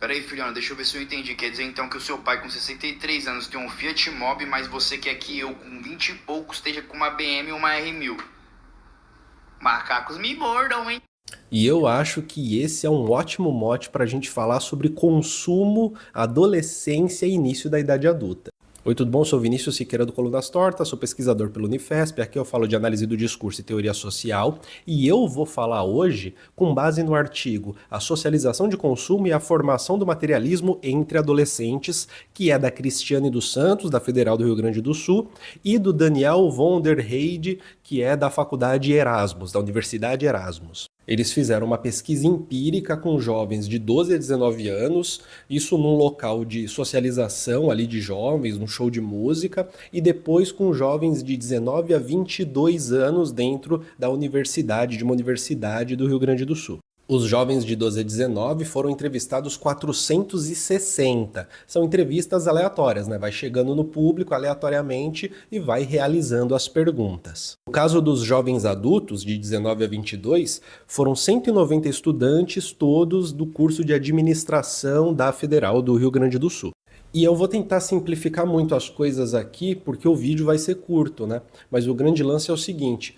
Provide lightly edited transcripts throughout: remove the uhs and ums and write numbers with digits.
peraí, filhão, deixa eu ver se eu entendi. Quer dizer então que o seu pai com 63 anos tem um Fiat Mobi, mas você quer que eu com 20 e poucos esteja com uma BM ou uma R1000? Macacos me mordam, hein? E eu acho que esse é um ótimo mote para a gente falar sobre consumo, adolescência e início da idade adulta. Oi, tudo bom? Sou Vinícius Siqueira do Colunas Tortas, sou pesquisador pelo Unifesp, aqui eu falo de análise do discurso e teoria social, e eu vou falar hoje com base no artigo A Socialização de Consumo e a Formação do Materialismo entre Adolescentes, que é da Cristiane dos Santos, da Federal do Rio Grande do Sul, e do Daniel von der Heide, que é da Faculdade Erasmus, da Universidade Erasmus. Eles fizeram uma pesquisa empírica com jovens de 12 a 19 anos, isso num local de socialização ali de jovens, num show de música, e depois com jovens de 19 a 22 anos dentro da universidade, de uma universidade do Rio Grande do Sul. Os jovens de 12 a 19 foram entrevistados 460. São entrevistas aleatórias, né? Vai chegando no público aleatoriamente e vai realizando as perguntas. No caso dos jovens adultos, de 19 a 22, foram 190 estudantes, todos do curso de administração da Federal do Rio Grande do Sul. E eu vou tentar simplificar muito as coisas aqui, porque o vídeo vai ser curto, né? Mas o grande lance é o seguinte: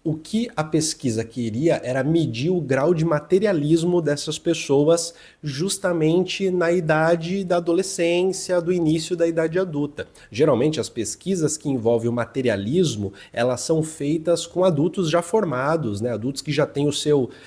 o que a pesquisa queria era medir o grau de materialismo dessas pessoas justamente na idade da adolescência, do início da idade adulta. Geralmente as pesquisas que envolvem o materialismo, elas são feitas com adultos já formados, né? Adultos que já têm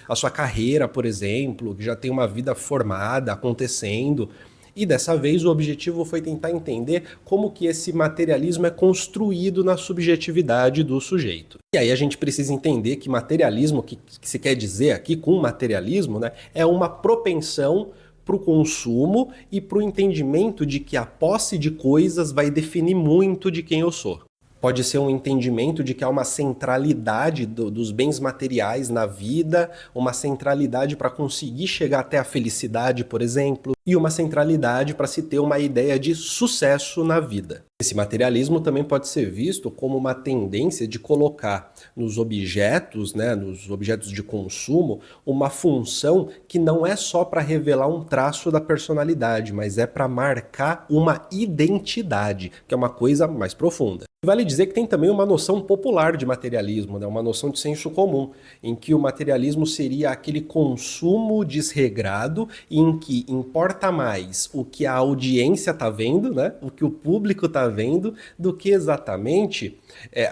a sua carreira, por exemplo, que já têm uma vida formada acontecendo. E dessa vez o objetivo foi tentar entender como que esse materialismo é construído na subjetividade do sujeito. E aí a gente precisa entender que materialismo, que se quer dizer aqui com materialismo, né, é uma propensão para o consumo e para o entendimento de que a posse de coisas vai definir muito de quem eu sou. Pode ser um entendimento de que há uma centralidade dos bens materiais na vida, uma centralidade para conseguir chegar até a felicidade, por exemplo, e uma centralidade para se ter uma ideia de sucesso na vida. Esse materialismo também pode ser visto como uma tendência de colocar nos objetos, né, nos objetos de consumo, uma função que não é só para revelar um traço da personalidade, mas é para marcar uma identidade, que é uma coisa mais profunda. Vale dizer que tem também uma noção popular de materialismo, né? Uma noção de senso comum, em que o materialismo seria aquele consumo desregrado em que importa mais o que a audiência está vendo, né? O que o público está vendo, do que exatamente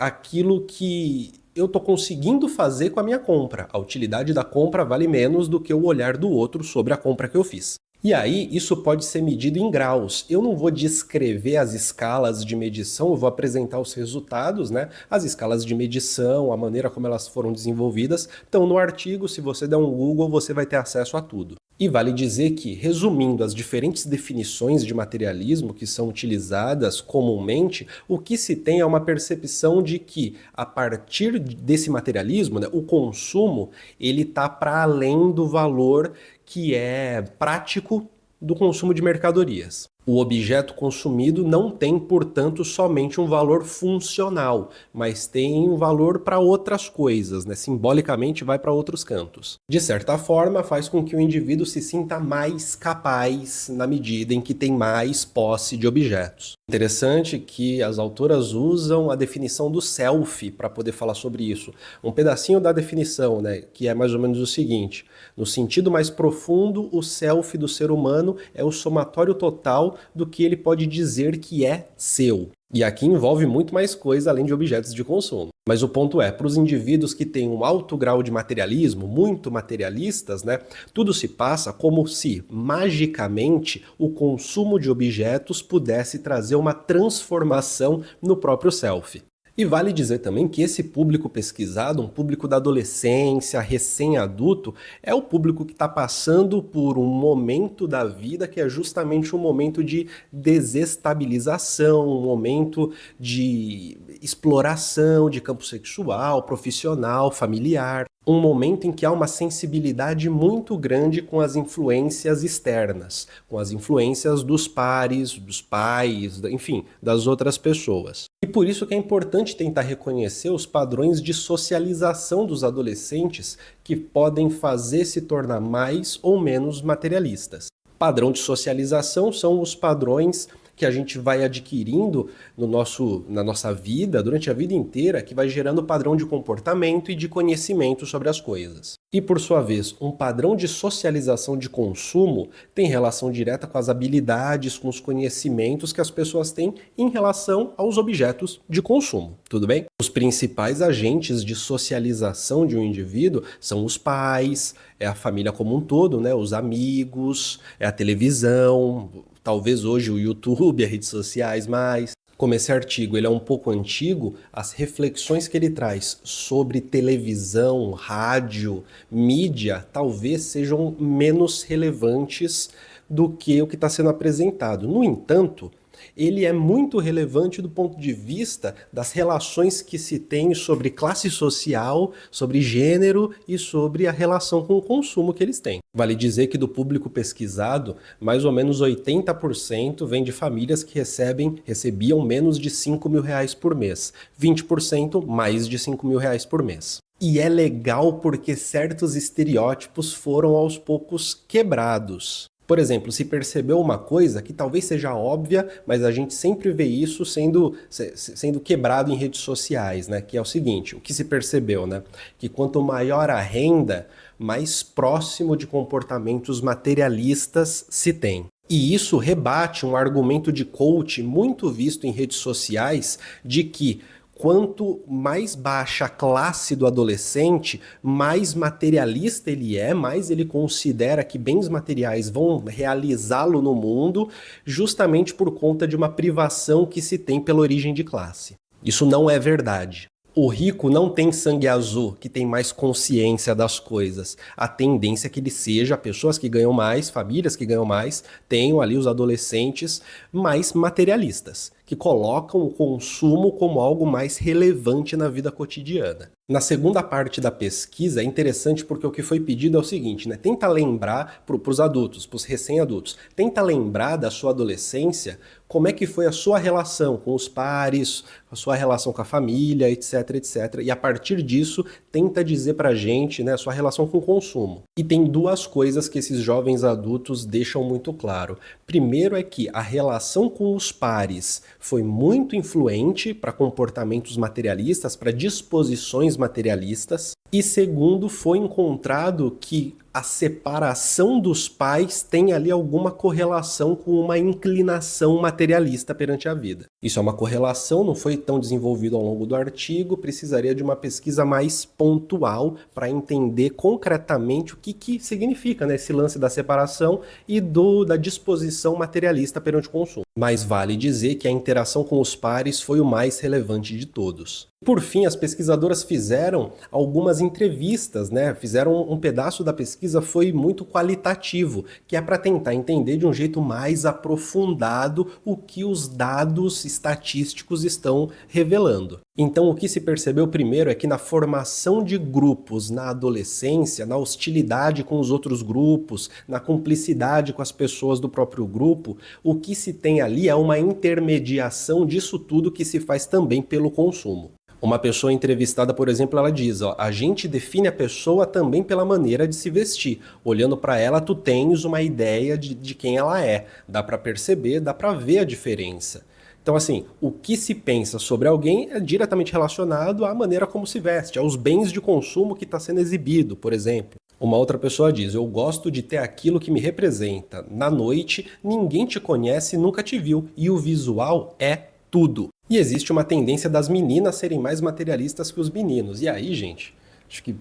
aquilo que eu estou conseguindo fazer com a minha compra. A utilidade da compra vale menos do que o olhar do outro sobre a compra que eu fiz. E aí, isso pode ser medido em graus. Eu não vou descrever as escalas de medição, eu vou apresentar os resultados, né? As escalas de medição, a maneira como elas foram desenvolvidas. Então, no artigo, se você der um Google, você vai ter acesso a tudo. E vale dizer que, resumindo as diferentes definições de materialismo que são utilizadas comumente, o que se tem é uma percepção de que, a partir desse materialismo, né, o consumo, ele está para além do valor que é prático do consumo de mercadorias. O objeto consumido não tem, portanto, somente um valor funcional, mas tem um valor para outras coisas, né? Simbolicamente vai para outros cantos. De certa forma, faz com que o indivíduo se sinta mais capaz na medida em que tem mais posse de objetos. Interessante que as autoras usam a definição do self para poder falar sobre isso. Um pedacinho da definição, né, que é mais ou menos o seguinte: no sentido mais profundo, o self do ser humano é o somatório total do que ele pode dizer que é seu. E aqui envolve muito mais coisa além de objetos de consumo. Mas o ponto é, para os indivíduos que têm um alto grau de materialismo, muito materialistas, né, tudo se passa como se, magicamente, o consumo de objetos pudesse trazer uma transformação no próprio self. E vale dizer também que esse público pesquisado, um público da adolescência, recém-adulto, é o público que está passando por um momento da vida que é justamente um momento de desestabilização, um momento de exploração de campo sexual, profissional, familiar. Um momento em que há uma sensibilidade muito grande com as influências externas, com as influências dos pares, dos pais, enfim, das outras pessoas. E por isso que é importante tentar reconhecer os padrões de socialização dos adolescentes que podem fazer se tornar mais ou menos materialistas. Padrão de socialização são os padrões que a gente vai adquirindo na nossa vida, durante a vida inteira, que vai gerando padrão de comportamento e de conhecimento sobre as coisas. E, por sua vez, um padrão de socialização de consumo tem relação direta com as habilidades, com os conhecimentos que as pessoas têm em relação aos objetos de consumo, tudo bem? Os principais agentes de socialização de um indivíduo são os pais, é a família como um todo, né? Os amigos, é a televisão, talvez hoje o YouTube, as redes sociais mais. Como esse artigo ele é um pouco antigo, as reflexões que ele traz sobre televisão, rádio, mídia, talvez sejam menos relevantes do que o que está sendo apresentado. No entanto, ele é muito relevante do ponto de vista das relações que se tem sobre classe social, sobre gênero e sobre a relação com o consumo que eles têm. Vale dizer que do público pesquisado, mais ou menos 80% vem de famílias que recebiam menos de R$ 5.000 por mês, 20% mais de R$ 5.000 por mês. E é legal porque certos estereótipos foram aos poucos quebrados. Por exemplo, se percebeu uma coisa que talvez seja óbvia, mas a gente sempre vê isso sendo quebrado em redes sociais, né? Que é o seguinte, o que se percebeu, né? Que quanto maior a renda, mais próximo de comportamentos materialistas se tem. E isso rebate um argumento de coach muito visto em redes sociais de que quanto mais baixa a classe do adolescente, mais materialista ele é, mais ele considera que bens materiais vão realizá-lo no mundo, justamente por conta de uma privação que se tem pela origem de classe. Isso não é verdade. O rico não tem sangue azul, que tem mais consciência das coisas. A tendência é que ele seja pessoas que ganham mais, famílias que ganham mais, tenham ali os adolescentes mais materialistas, que colocam o consumo como algo mais relevante na vida cotidiana. Na segunda parte da pesquisa é interessante porque o que foi pedido é o seguinte, né? Tenta lembrar para os adultos, para os recém-adultos, tenta lembrar da sua adolescência como é que foi a sua relação com os pares, a sua relação com a família, etc, etc. E a partir disso, tenta dizer pra gente, né, a sua relação com o consumo. E tem duas coisas que esses jovens adultos deixam muito claro. Primeiro é que a relação com os pares foi muito influente para comportamentos materialistas, para disposições materialistas. E segundo, foi encontrado que a separação dos pais tem ali alguma correlação com uma inclinação materialista perante a vida. Isso é uma correlação, não foi tão desenvolvido ao longo do artigo, precisaria de uma pesquisa mais pontual para entender concretamente o que significa, né, esse lance da separação e da disposição materialista perante o consumo. Mas vale dizer que a interação com os pares foi o mais relevante de todos. Por fim, as pesquisadoras fizeram algumas entrevistas, né? Fizeram um pedaço da pesquisa foi muito qualitativo, que é para tentar entender de um jeito mais aprofundado o que os dados estatísticos estão revelando. Então, o que se percebeu primeiro é que na formação de grupos na adolescência, na hostilidade com os outros grupos, na cumplicidade com as pessoas do próprio grupo, o que se tem ali é uma intermediação disso tudo que se faz também pelo consumo. Uma pessoa entrevistada, por exemplo, ela diz, ó, a gente define a pessoa também pela maneira de se vestir. Olhando para ela, tu tens uma ideia de quem ela é. Dá para perceber, dá para ver a diferença. Então, assim, o que se pensa sobre alguém é diretamente relacionado à maneira como se veste, aos bens de consumo que está sendo exibido, por exemplo. Uma outra pessoa diz, eu gosto de ter aquilo que me representa. Na noite, ninguém te conhece, nunca te viu. E o visual é tudo. E existe uma tendência das meninas serem mais materialistas que os meninos. E aí, gente, acho que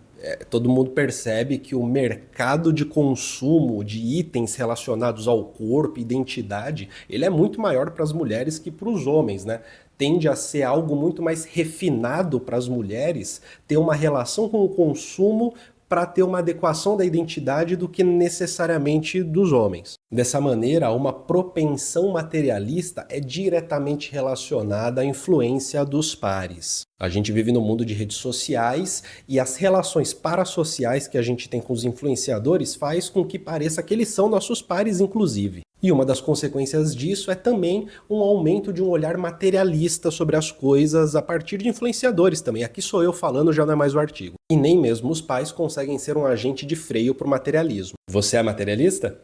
todo mundo percebe que o mercado de consumo de itens relacionados ao corpo, identidade, ele é muito maior para as mulheres que para os homens, né? Tende a ser algo muito mais refinado para as mulheres, ter uma relação com o consumo para ter uma adequação da identidade do que necessariamente dos homens. Dessa maneira, uma propensão materialista é diretamente relacionada à influência dos pares. A gente vive no mundo de redes sociais e as relações parasociais que a gente tem com os influenciadores faz com que pareça que eles são nossos pares, inclusive. E uma das consequências disso é também um aumento de um olhar materialista sobre as coisas a partir de influenciadores também. Aqui sou eu falando, já não é mais o artigo. E nem mesmo os pais conseguem ser um agente de freio para o materialismo. Você é materialista?